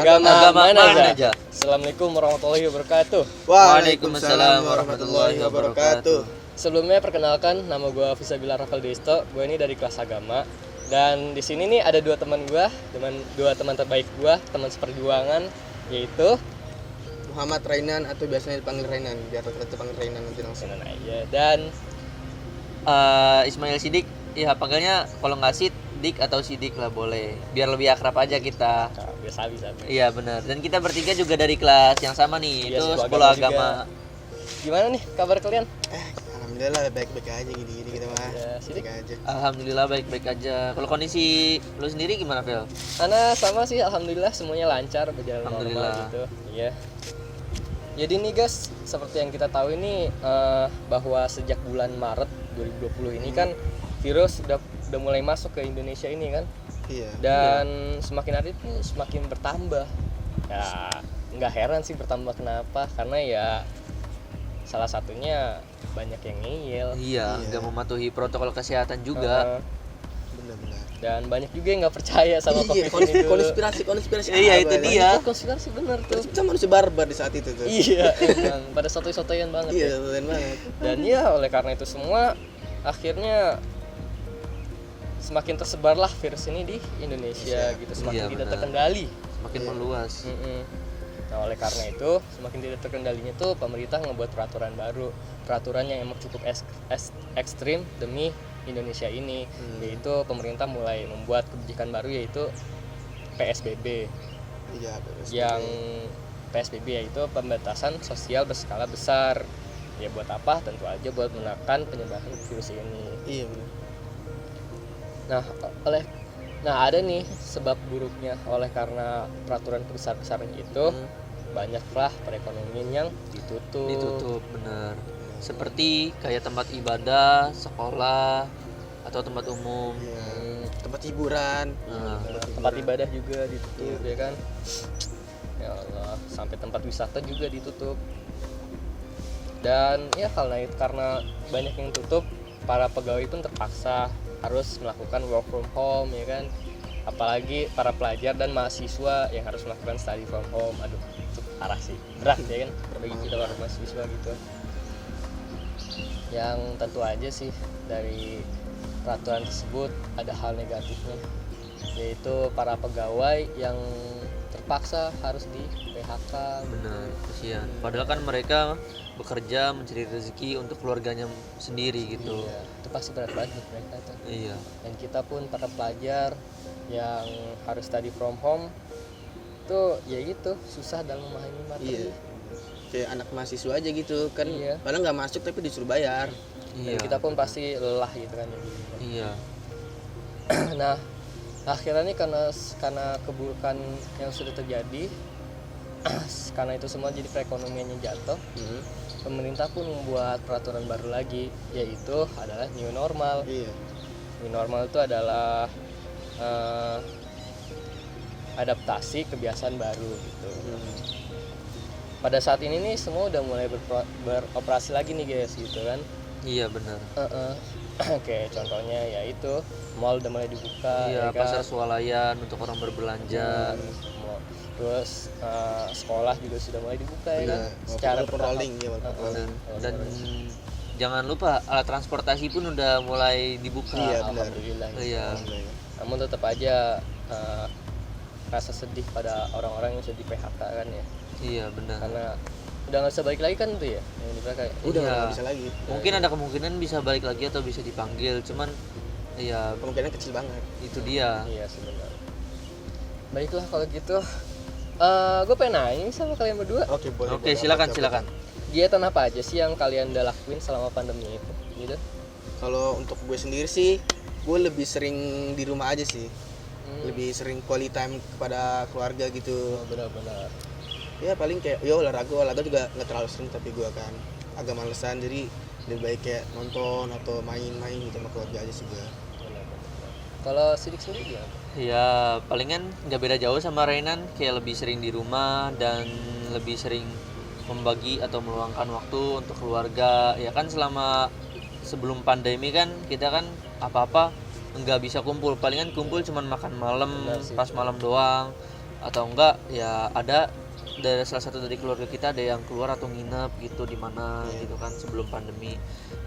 Agama mana aja. Assalamualaikum warahmatullahi wabarakatuh. Waalaikumsalam warahmatullahi wabarakatuh. Sebelumnya perkenalkan, nama gue Fisabila Rafael Desto. Gue ini dari kelas agama. Dan di sini nih ada dua teman gue, dua teman terbaik gue, teman seperjuangan, yaitu Muhammad Rainan atau biasanya dipanggil Rainan, biar kita panggil Rainan nanti langsung. aja. Dan Ismail Sidik, ya panggilnya kalau nggak Sidik atau Sidik lah boleh, biar lebih akrab aja kita. biasa. Iya benar. Dan kita bertiga juga dari kelas yang sama nih, Iya, itu sebuah sekolah agama agama. gimana nih kabar kalian? Alhamdulillah baik-baik aja gini-gini kita mah. Ya, Sidik. Baik aja. Alhamdulillah baik-baik aja. Kalau kondisi lu sendiri gimana, Fel? Karena sama sih, alhamdulillah semuanya lancar, berjalan normal Alhamdulillah. gitu. Iya. Jadi nih guys, seperti yang kita tahu ini bahwa sejak bulan Maret 2020 ini kan virus udah mulai masuk ke Indonesia ini kan. Iya. Dan semakin hari itu semakin bertambah. Ya nggak heran sih bertambah, kenapa? Karena ya salah satunya banyak yang ngeyel. Iya, nggak mematuhi protokol kesehatan juga. Benar-benar. Dan banyak juga yang nggak percaya sama COVID ini dulu. Konspirasi. Iya, itu dia. Itu konspirasi bener tuh. Kita manusia barbar di saat itu tuh. Iya, emang pada sotoy-sotoyan banget. Iya, Ya. keren banget. Dan ya oleh karena itu semua akhirnya semakin tersebarlah virus ini di Indonesia gitu, semakin Iya, tidak benar. terkendali. Semakin meluas. Nah oleh karena itu semakin tidak terkendalinya tuh pemerintah ngebuat peraturan yang emang cukup ekstrim demi Indonesia ini, yaitu pemerintah mulai membuat kebijakan baru yaitu PSBB. Iya, betul. Yang PSBB yaitu pembatasan sosial berskala besar. Ya buat apa? Tentu aja buat menekan penyebaran virus ini. Iya, benar. Nah ada nih sebab buruknya oleh karena peraturan besar-besaran itu banyaklah perekonomian yang Ditutup, benar. Seperti kayak tempat ibadah, sekolah, atau tempat umum. Iya. Tempat hiburan. Tempat ibadah juga ditutup ya kan. Ya Allah, sampai tempat wisata juga ditutup. Dan ya karena banyak yang tutup, para pegawai pun terpaksa harus melakukan work from home ya kan. Apalagi para pelajar dan mahasiswa yang harus melakukan study from home. Aduh, itu parah sih, berat ya kan bagi kita para mahasiswa gitu. Yang tentu aja sih dari peraturan tersebut ada hal negatifnya, yaitu para pegawai yang terpaksa harus di PHK. Benar, kasihan. Padahal kan mereka bekerja mencari rezeki untuk keluarganya sendiri gitu. Iya, itu pasti berat banget buat mereka tuh. Iya. Dan kita pun para pelajar yang harus study from home tuh ya gitu, susah dalam memahami materi. Iya. Kayak anak mahasiswa aja gitu kan. Iya. Padahal nggak masuk tapi disuruh bayar. Dan Iya. kita pun pasti lelah gitu kan. Iya. Nah akhirnya nih karena keburukan yang sudah terjadi karena itu semua jadi perekonomiannya jatuh, pemerintah pun membuat peraturan baru lagi, yaitu adalah new normal. Iya. New normal itu adalah adaptasi kebiasaan baru gitu. Pada saat ini nih semua udah mulai beroperasi lagi nih guys gitu kan. Iya benar. Kayak contohnya yaitu mall udah mulai dibuka. Iya, ya kan? pasar swalayan untuk orang berbelanja. Terus sekolah juga sudah mulai dibuka ya kan. Secara Walaupun rolling ya, walaupun rolling. Dan jangan lupa alat transportasi pun udah mulai dibuka. Iya, benar. Alhamdulillah. Iya. Namun tetap aja rasa sedih pada orang-orang yang sudah di PHK kan ya. Iya benar. Karena udah nggak bisa balik lagi kan tuh ya yang di PHK. Udah Iya. nggak bisa lagi. Mungkin ada kemungkinan bisa balik lagi atau bisa dipanggil, cuman ya Kemungkinan kecil banget. itu dia. Iya sebenarnya. Baiklah kalau gitu, gue pengen nanya nih sama kalian berdua. Oke, boleh. Oke, silakan. Kegiatan apa aja sih yang kalian udah lakuin selama pandemi itu? Gitu? Kalau untuk gue sendiri sih, gue lebih sering di rumah aja sih. Lebih sering quality time kepada keluarga gitu. Oh, benar-benar. Ya paling kayak olahraga juga nggak terlalu sering, tapi gue kan agak malesan, jadi lebih baik kayak nonton atau main-main gitu sama keluarga aja sih gue. Kalau Sidik sendiri gimana? Ya palingan nggak beda jauh sama Rainan, kayak lebih sering di rumah dan lebih sering membagi atau meluangkan waktu untuk keluarga. Ya kan selama sebelum pandemi kan kita kan apa-apa nggak bisa kumpul, palingan kumpul cuman makan malam, pas malam doang. atau enggak ya ada dari salah satu dari keluarga kita ada yang keluar atau nginep gitu di mana gitu kan sebelum pandemi.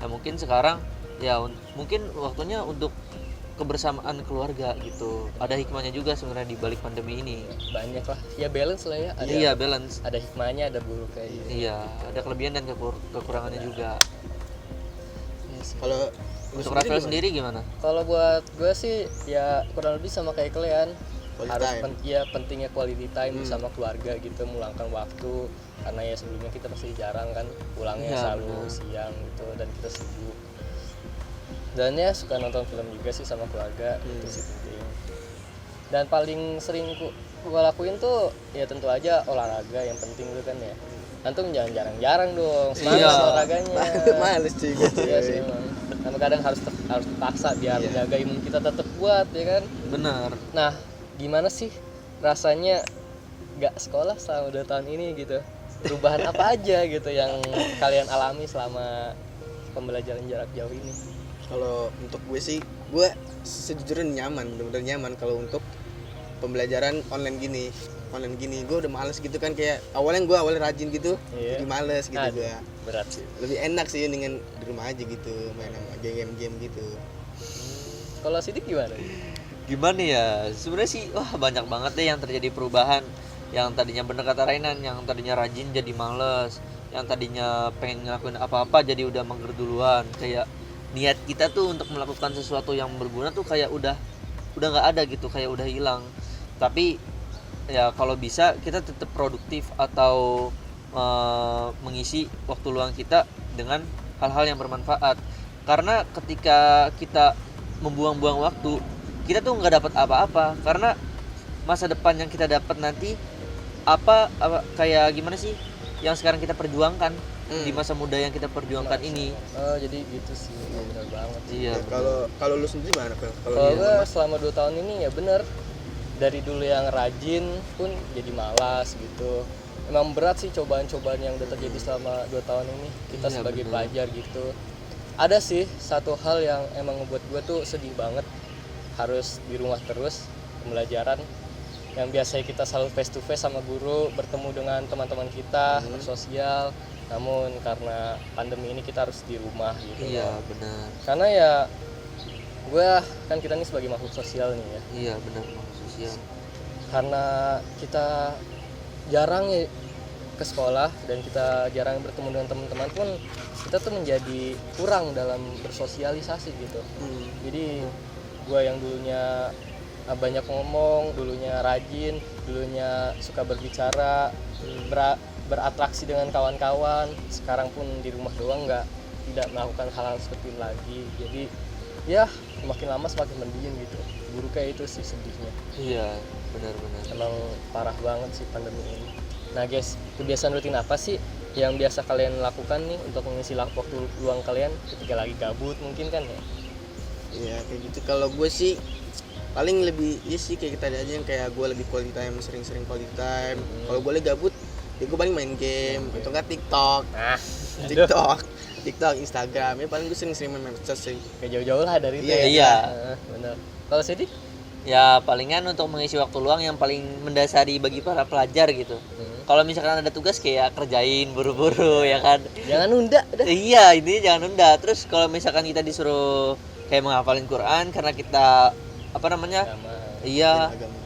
Nah mungkin sekarang ya mungkin waktunya untuk kebersamaan keluarga gitu. Ada hikmahnya juga sebenarnya di balik pandemi ini. Banyak lah ya, balance lah ya, ada Iya, balance. ada hikmahnya, ada buruk kayak gitu. Iya, ada kelebihan dan kekurangannya juga. Kalau lu Untuk Rafael sendiri gimana? Kalau buat gue sih ya kurang lebih sama kayak kalian, Quality harus time. pentingnya quality time sama keluarga gitu, meluangkan waktu, karena ya sebelumnya kita pasti jarang kan pulangnya, Iya, selalu benar. siang gitu dan kita sibuk. Dan ya suka nonton film juga sih sama keluarga, itu sih penting. Dan paling sering gue lakuin tuh ya tentu aja olahraga, yang penting itu kan ya. Antum jangan jarang-jarang dong, semangat Iya. olahraganya. males cuy gue cuy. Iya sih emang. Karena kadang harus dipaksa biar Iya. jaga imun kita tetap kuat ya kan. Benar. Nah, gimana sih rasanya gak sekolah selama 2 tahun ini gitu? Perubahan apa aja gitu yang kalian alami selama pembelajaran jarak jauh ini? Kalau untuk gue sih, gue sejujurnya nyaman, bener-bener nyaman kalau untuk pembelajaran online gini. Gue udah males gitu kan, kayak awalnya rajin gitu, Iya. jadi males gitu Aduh, gue. berat sih. Lebih enak sih dengan di rumah aja gitu, main sama game-game gitu. Kalau Sidik gimana? Gimana ya? Sebenarnya sih wah banyak banget deh yang terjadi perubahan. Yang tadinya bener kata Rainan, yang tadinya rajin jadi males, yang tadinya pengen ngelakuin apa-apa jadi udah mager duluan. Kayak niat kita tuh untuk melakukan sesuatu yang berguna tuh kayak udah nggak ada gitu, kayak udah hilang. Tapi ya kalau bisa kita tetap produktif atau mengisi waktu luang kita dengan hal-hal yang bermanfaat. Karena ketika kita membuang-buang waktu, kita tuh nggak dapat apa-apa. Karena masa depan yang kita dapat nanti apa kayak gimana sih yang sekarang kita perjuangkan di masa muda yang kita perjuangkan ini. Oh, jadi gitu sih. Benar banget. Iya. Kalau lu sendiri gimana, Pel? Kalau gue selama 2 tahun ini ya bener, dari dulu yang rajin pun jadi malas gitu. Emang berat sih cobaan-cobaan yang udah terjadi selama 2 tahun ini kita Iya, sebagai bener. pelajar gitu. Ada sih satu hal yang emang ngebuat gue tuh sedih banget, harus di rumah terus pembelajaran. Yang biasanya kita selalu face to face sama guru, bertemu dengan teman-teman kita, bersosial. Namun karena pandemi ini kita harus di rumah gitu. Iya, benar. Karena ya gue kan kita nih sebagai makhluk sosial nih ya. Iya, benar, sosial. Karena kita jarang ya ke sekolah dan kita jarang bertemu dengan teman-teman pun, kita tuh menjadi kurang dalam bersosialisasi gitu. Jadi gue yang dulunya banyak ngomong, dulunya rajin, dulunya suka berbicara, beratraksi dengan kawan-kawan, sekarang pun di rumah doang tidak melakukan hal-hal seperti itu lagi. Jadi ya semakin lama semakin mendingin gitu. Buruknya itu sih sedihnya. Iya, benar-benar. Emang parah banget sih pandemi ini. Nah guys, kebiasaan rutin apa sih yang biasa kalian lakukan nih untuk mengisi waktu luang kalian ketika lagi gabut mungkin kan ya? Iya kayak gitu. Kalau gue sih paling lebih sih kayak kita aja, yang kayak gue lebih quality time, sering-sering quality time. Kalau boleh gabut ya gue paling main game atau enggak TikTok, Instagram. Ya paling gue sering-sering main medsos sih. Kayak jauh-jauh lah dari itu. Iya, iya. Benar. Kalau Sidik? Ya palingan untuk mengisi waktu luang yang paling mendasari bagi para pelajar gitu. Kalau misalkan ada tugas kayak kerjain buru-buru ya kan. Jangan nunda udah. Iya, ini jangan nunda. Terus kalau misalkan kita disuruh kayak menghafalin Quran karena kita apa namanya? Sama. Iya, Agama.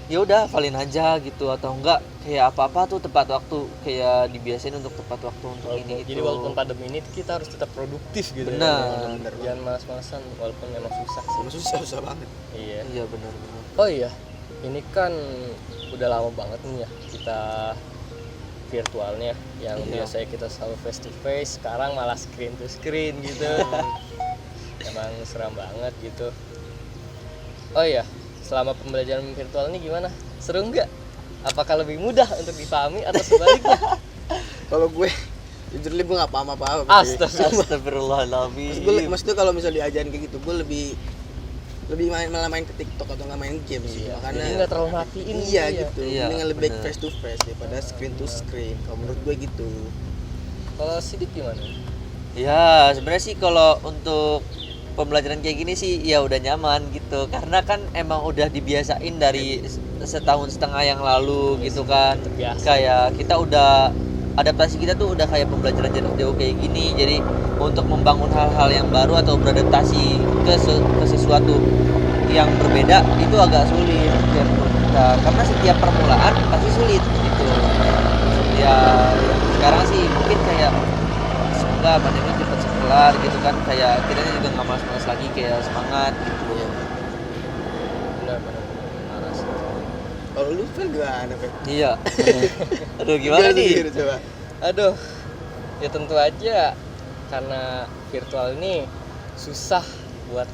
ya udah hafalin aja gitu, atau enggak kayak apa-apa tuh tepat waktu, kayak dibiasain untuk tepat waktu untuk ini itu. Jadi walaupun pandemi ini kita harus tetap produktif gitu. Benar. Ya. Jangan malas-malasan walaupun memang susah sih. Emang susah banget. Iya. Iya, benar-benar. Oh iya, ini kan udah lama banget nih ya kita virtualnya, yang Iya. biasanya kita selalu face to face, sekarang malah screen to screen gitu. Emang seram banget gitu. Oh iya, selama pembelajaran virtual ini gimana? Seru nggak? Apakah lebih mudah untuk dipahami atau sebaliknya? Kalau gue jujur gue nggak paham apa-apa. Astagfirullahaladzim. Maksudnya kalau misalnya diajarin kayak gitu, gue lebih malah main ke TikTok atau nggak main game sih. Iya, Makanya jadi nggak terlalu matiin iya gitu ya. gitu. Iya, Mendingan lebih baik bener. face to face daripada screen to screen. Kalau menurut gue gitu. Kalau Sidik gimana? Ya sebenarnya sih kalau untuk pembelajaran kayak gini sih ya udah nyaman gitu, karena kan emang udah dibiasain dari setahun setengah yang lalu gitu kan. Terbiasa. Kayak kita udah adaptasi kita tuh udah kayak pembelajaran jarak jauh kayak gini, jadi untuk membangun hal-hal yang baru atau beradaptasi ke sesuatu yang berbeda itu agak sulit ya menurut kita, karena setiap permulaan pasti sulit gitu ya. Sekarang sih mungkin kayak semoga pandemi cepat kelar gitu kan, kayak kita juga nggak malas-malas lagi, kayak semangat gitu. Benar parah sih. Kalau lu kan gimana, Pak? Iya. Aduh gimana nih? Coba. Aduh, ya tentu aja karena virtual ini susah buat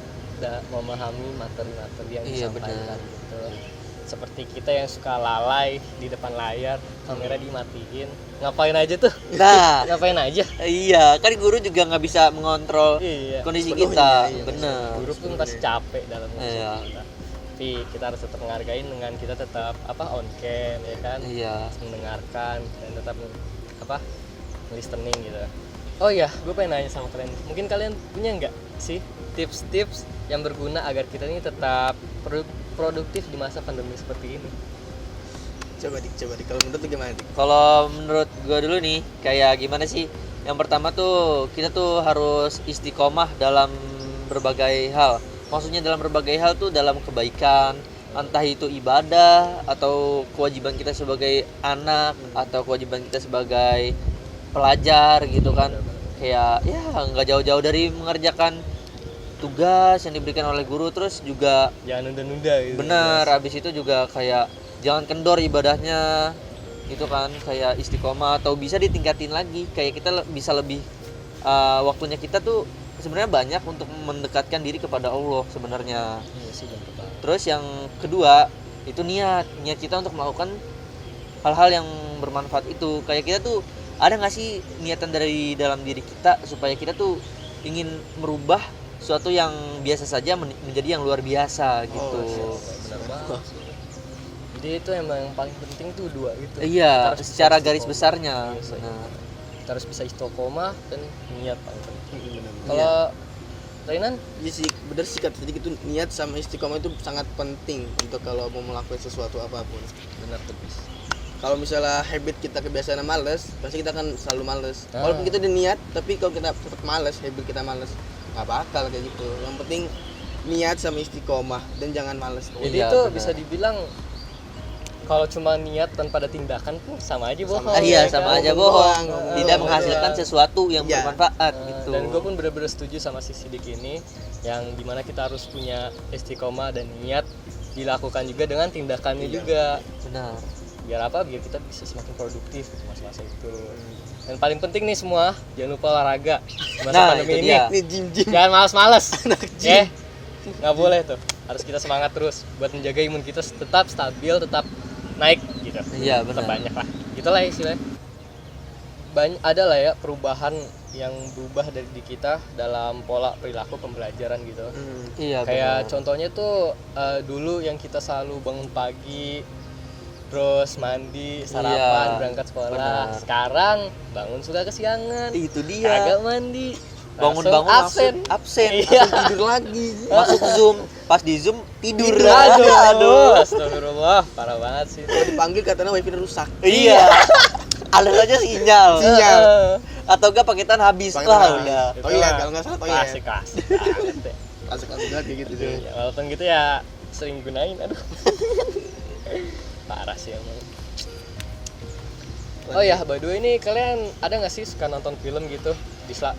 memahami materi-materi yang Iya, disampaikan benar. gitu. Seperti kita yang suka lalai di depan layar, kamera dimatiin, ngapain aja tuh? Nah, Ngapain aja? iya kan guru juga nggak bisa mengontrol Iya. kondisi Sepenuhnya, kita, iya, bener. Guru pun pasti capek dalam Iya. kita. Tapi kita harus tetap menghargai dengan kita tetap on cam ya kan, Iya. mendengarkan dan tetap listening gitu. Oh iya, gue pengen nanya sama kalian. Mungkin kalian punya nggak sih tips-tips yang berguna agar kita ini tetap produktif di masa pandemi seperti ini? Coba dik. Kalau menurut lu gimana, Dik? Kalau menurut gue dulu nih, kayak gimana sih? Yang pertama tuh kita tuh harus istiqomah dalam berbagai hal. Maksudnya dalam berbagai hal tuh dalam kebaikan, entah itu ibadah atau kewajiban kita sebagai anak atau kewajiban kita sebagai pelajar gitu kan. Kayak ya nggak jauh-jauh dari mengerjakan tugas yang diberikan oleh guru, terus juga Jangan nunda-nunda gitu. benar habis itu juga kayak jangan kendor ibadahnya gitu kan, kayak istiqomah atau bisa ditingkatin lagi, kayak kita bisa lebih waktunya kita tuh sebenarnya banyak untuk mendekatkan diri kepada Allah sebenarnya. Iya sih, bener banget. Terus yang kedua itu niat kita untuk melakukan hal-hal yang bermanfaat itu. Kayak kita tuh ada nggak sih niatan dari dalam diri kita supaya kita tuh ingin merubah suatu yang biasa saja menjadi yang luar biasa gitu. Benar banget. Jadi itu emang yang paling penting tuh dua itu. Iya, Kita harus secara bisa garis istiqomah. besarnya. Iya, Benar. Kita harus bisa istiqomah dan niat paling penting. Benar. Kalau Rainan, Iya sih, bener sih kata tadi gitu, niat sama istiqomah itu sangat penting untuk kalau mau melakukan sesuatu apapun. benar tuh bis. Kalau misalnya habit kita kebiasaan males, pasti kita akan selalu males. Ah. Walaupun kita udah niat, tapi kalau kita tetap males, habit kita males, nggak bakal kayak gitu. Yang penting niat sama istiqomah dan jangan males. Jadi Iya, itu benar. bisa dibilang kalau cuma niat tanpa ada tindakan pun sama aja bohong. Iya, ya sama kan? aja Bohong. bohong. Bohong. Tidak Bohong. menghasilkan sesuatu yang Iya. bermanfaat Nah, gitu. Dan gue pun benar-benar setuju sama si Sidik ini, yang dimana kita harus punya istiqomah dan niat dilakukan juga dengan tindakannya Iya. juga. Benar. Biar apa? Biar kita bisa semakin produktif di masa-masa itu. Dan paling penting nih semua, jangan lupa olahraga di masa Nah, pandemi itu ini. dia. Ini gym. Jangan malas-malas. Nggak boleh tuh. Harus kita semangat terus buat menjaga imun kita tetap stabil, tetap naik gitu. Iya, Tetap benar. banyak lah. Itulah istilahnya. Ada lah ya perubahan yang berubah dari di kita dalam pola perilaku pembelajaran gitu. Iya, Kayak benar. contohnya tuh dulu yang kita selalu bangun pagi, terus mandi, sarapan, Iya, berangkat sekolah. benar. Sekarang bangun suka kesiangan, Itu dia. kagak mandi, Bangun-bangun langsung absen. Iya. Tidur lagi. Masuk Zoom, pas di Zoom tidur. Aduh, astagfirullah, parah banget sih. Kalau dipanggil katanya wifi rusak. Iya. Alasannya sinyal. Sinyal. Atau enggak paketan habis. Paketan Wah, habis. udah. Toilet, kalau nggak salah toilet. Klasik banget deh. Kasih banget kayak gitu deh. Ya, walaupun gitu ya sering gunain, aduh. Parah sih emang. Oh ya, by the way ini kalian ada nggak sih suka nonton film gitu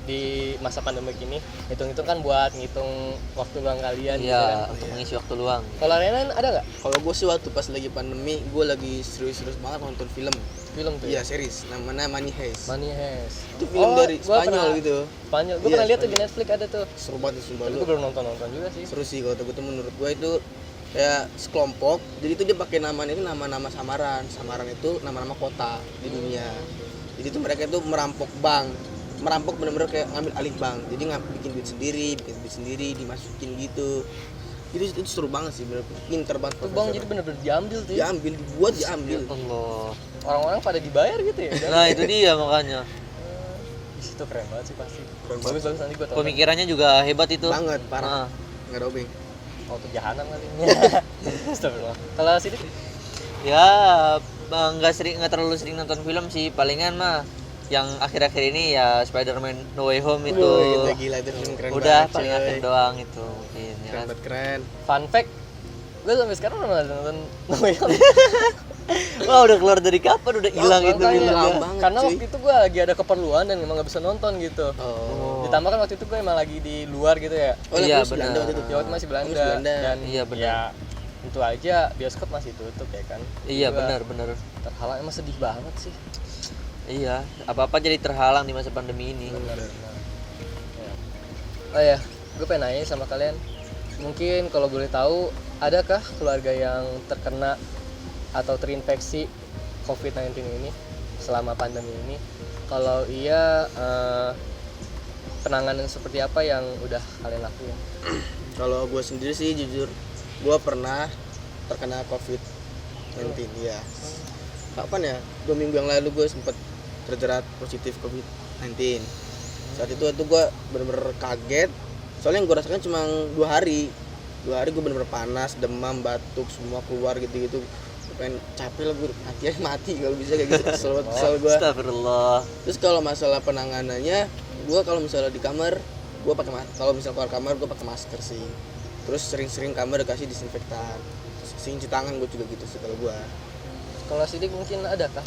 di masa pandemi ini? Hitung-hitung kan buat ngitung waktu luang kalian gitu Iya, kan. untuk mengisi waktu luang. Kalau Renan ada nggak Kalau gue sih waktu pas lagi pandemi, gue lagi serius-serius banget nonton film. film tuh? Iya, series namanya Money Heist. Money Heist. Itu film dari gua Spanyol pernah- gitu. Spanyol. Gue Iya, pernah lihat tuh di Spanyol. Netflix ada tuh. Seru banget sumpah Tapi lu. gue belum nonton juga sih. Seru sih kalau gue tuh menurut gue itu kayak sekelompok. Jadi itu dia pakai namanya itu nama-nama samaran. Samaran itu nama-nama kota di dunia. Jadi itu mereka itu merampok bank. Merampok benar-benar kayak ngambil alih bank. Jadi bikin duit sendiri, dimasukin gitu. Itu seru banget sih, bener pinter banget. Tuh bang jadi bener-bener diambil tuh. Ya. diambil, dibuat, diambil. Allah. Orang-orang pada dibayar gitu ya. Nah, itu dia makanya. Itu keren banget sih pasti. Keren Bagus nanti gue tonton. Pemikirannya juga hebat itu. banget parah. Ah. Nggak ada obeng. Oh tuh jahanam kali. Astagfirullah. Kalau Sidik Ya nggak terlalu sering nonton film sih, palingan mah yang akhir-akhir ini ya Spider-Man No Way Home itu. Wah, gila itu film keren Udah banget, paling coy. akhir doang itu mungkin ya Keren kan. banget, keren. fun fact, gue sampai sekarang belum ada nonton No Way Home. Wah udah keluar dari kapan udah hilang itu Makanya, filmnya. lama banget, karena cuy. waktu itu gue lagi ada keperluan dan emang gak bisa nonton gitu. Oh. Ditambah kan waktu itu gue emang lagi di luar gitu ya. Oh, Iya, iya, Belanda benar. waktu itu. Ya waktu masih Belanda, Masih Belanda. dan Iya, benar. ya tentu aja bioskop masih tutup ya kan. Iya Gua benar. terhalang, emang sedih banget sih. Iya, apa-apa jadi terhalang di masa pandemi ini. Benar. Ya. Oh ya, gue pengen nanya sama kalian, mungkin kalau boleh tahu, adakah keluarga yang terkena atau terinfeksi COVID-19 ini selama pandemi ini? Kalau iya, penanganan seperti apa yang udah kalian lakuin? Kalau gue sendiri sih jujur, gue pernah terkena COVID-19 ya. Kapan ya? 2 minggu yang lalu gue sempet terjerat positif COVID-19. Saat itu gue bener-bener kaget. Soalnya yang gue rasakan cuma 2 hari. 2 hari gue bener-bener panas, demam, batuk, semua keluar gitu-gitu. Gue pengen capek lah, gue mati kalau bisa kayak gitu. Kesel gue. Astagfirullah. Terus kalau masalah penanganannya, gue kalau misalnya di kamar, gue pakai kalau misalnya keluar kamar gue pakai masker sih. Terus sering-sering kamar dikasih disinfektan. Sering cuci tangan gue juga gitu sih kalau gue. Kalau Sidik mungkin ada kah?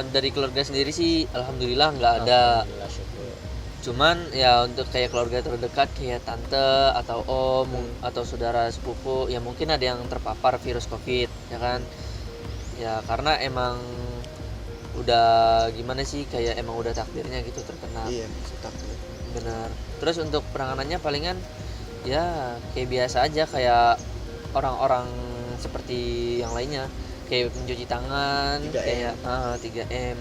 Dari keluarga sendiri sih alhamdulillah nggak ada. Alhamdulillah, syukur. Cuman ya untuk kayak keluarga terdekat kayak tante atau om atau saudara sepupu ya mungkin ada yang terpapar virus COVID ya kan. Ya karena emang udah gimana sih, kayak emang udah takdirnya gitu terkena. Iya, takdir. Benar. Terus untuk penanganannya palingan ya kayak biasa aja kayak orang-orang seperti yang lainnya, kayak mencuci tangan 3M. kayak 3M.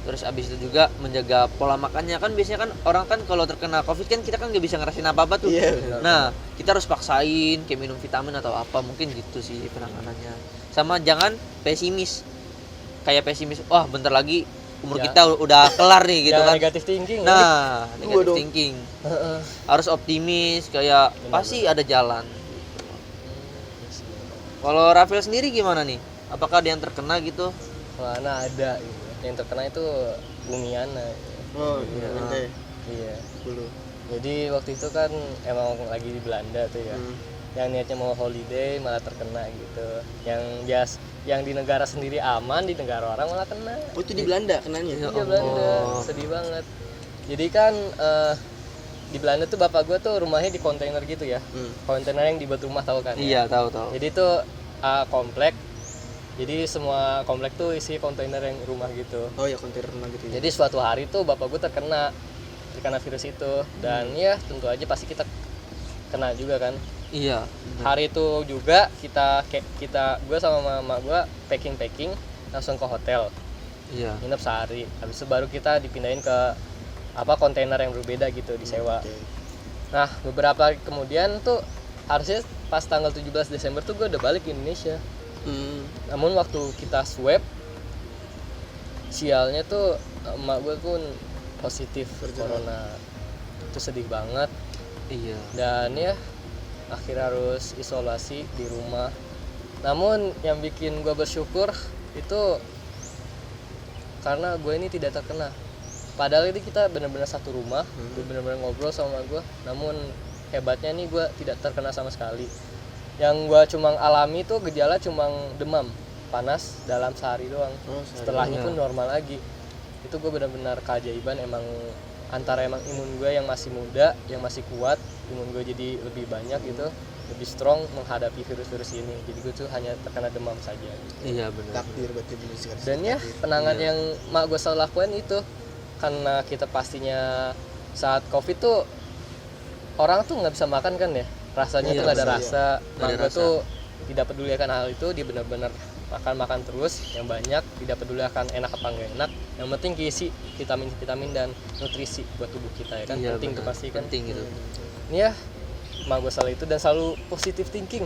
Terus abis itu juga menjaga pola makannya, kan biasanya kan orang kan kalau terkena COVID kan kita kan nggak bisa ngerasain apa-apa tuh. Iya, benar. Nah kita harus paksain kayak minum vitamin atau apa, mungkin gitu sih penanganannya. Sama jangan pesimis, kayak pesimis wah bentar lagi umur Ya. kita udah kelar nih gitu Jangan kan. negatif thinking. Nah, negative Waduh. thinking. Heeh. Harus optimis, kayak Benar, pasti ada jalan. Kalau Rafael sendiri gimana nih? Apakah ada yang terkena gitu? Mana ada gitu. Yang terkena itu Bumiana. Oh Iya. iya, nanti Iya. dulu. Jadi waktu itu kan emang lagi di Belanda tuh ya. Yang niatnya mau holiday malah terkena gitu. Yang di negara sendiri aman, di negara orang malah kena. Oh itu di Belanda kenanya. Iya. Iya Belanda, sedih banget. Jadi kan di Belanda tuh bapak gue tuh rumahnya di kontainer gitu ya. Kontainer yang dibuat rumah, tahu kan? Iya, tahu. Jadi itu komplek. Jadi semua komplek tuh isi kontainer yang rumah gitu. Oh ya kontainer rumah gitu ya. Jadi suatu hari tuh bapak gue terkena virus itu, dan ya tentu aja pasti kita kena juga kan. Iya. Hari itu juga kita gue sama mama gue packing langsung ke hotel, Iya. nginep sehari. Habis itu baru kita dipindahin ke kontainer yang berbeda gitu, disewa. Oke. Nah beberapa hari kemudian tuh harusnya pas tanggal 17 Desember tuh gue udah balik ke Indonesia. Namun waktu kita swab, sialnya tuh emak gue pun positif corona. Itu sedih banget. Iya. Dan ya akhirnya harus isolasi di rumah. Namun yang bikin gue bersyukur itu karena gue ini tidak terkena. Padahal ini kita benar-benar satu rumah, gue benar-benar ngobrol sama gue. Namun hebatnya nih gue tidak terkena sama sekali. Yang gue cuma alami tuh gejala cuma demam, panas dalam sehari doang. Setelahnya pun normal lagi. Itu gue benar-benar keajaiban, emang antara emang imun gue yang masih muda, yang masih kuat, imun gue jadi lebih banyak gitu, lebih strong menghadapi virus-virus ini. Jadi gue tuh hanya terkena demam saja gitu. Iya benar. Takdir berarti benar sekali. Dan ya penanganan yang mak gue selalu lakukan itu, karena kita pastinya saat covid tuh orang tuh nggak bisa makan kan ya, rasanya Iya, tuh nggak ada iya. rasa. Nggak Mak ada gue rasa. tuh tidak peduli akan hal itu, dia benar-benar makan terus yang banyak, tidak peduli akan enak apa nggak enak, yang penting gizi, vitamin dan nutrisi buat tubuh kita ya kan. Iya, penting tuh benar. pasti kan. Penting gitu. Ini ya mak gue selalu itu, dan selalu positive thinking.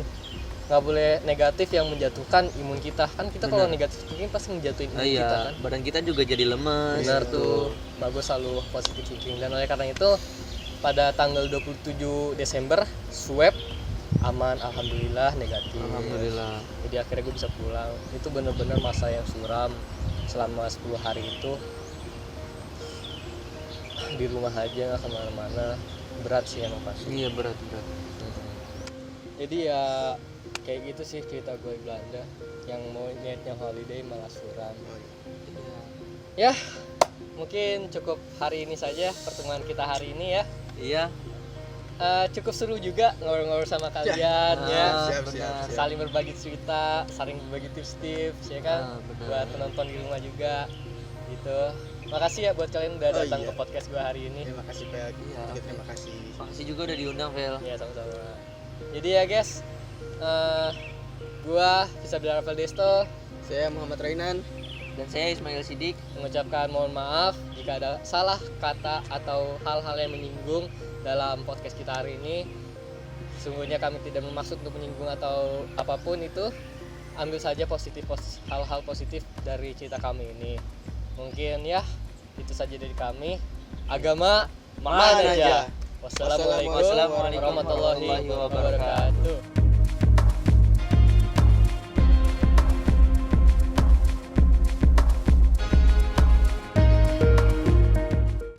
nggak boleh negatif yang menjatuhkan imun kita. Kan kita kalau Benar. negatif thinking pasti ngejatuhin imun Iya, kita kan. badan kita juga jadi lemes. Benar gitu. tuh, bagus selalu positive thinking. Dan oleh karena itu pada tanggal 27 Desember swab aman, alhamdulillah negatif. Alhamdulillah. Jadi akhirnya gue bisa pulang. Itu bener-bener masa yang suram selama 10 hari itu. Di rumah aja nggak kemana-mana, berat sih emang pasti. Iya, berat. Jadi ya kayak gitu sih cerita gue di Belanda, yang mau niatnya holiday malah suram. Ya mungkin cukup hari ini saja pertemuan kita hari ini ya. Iya. Cukup seru juga ngobrol-ngobrol sama kalian ya. Siap. Saling berbagi cerita, saling berbagi tips-tips ya kan. Benar. Buat penonton di rumah juga gitu. Makasih ya buat kalian udah datang iya. ke podcast gue hari ini. Terima kasih Pel. Iya. Terima kasih. Makasih juga udah diundang, Vel. Ya sama-sama. Jadi ya guys, gua Fisabilillah Rafael Desto Saya Muhammad Rainan. Dan saya Ismail Sidik. mengucapkan mohon maaf jika ada salah kata atau hal-hal yang menyinggung dalam podcast kita hari ini. Sungguhnya kami tidak bermaksud untuk menyinggung atau apapun itu. Ambil saja hal-hal positif dari cerita kami ini. Mungkin ya itu saja dari kami. Agama mana aja. Wassalamualaikum Wassalamualaikum warahmatullahi wabarakatuh.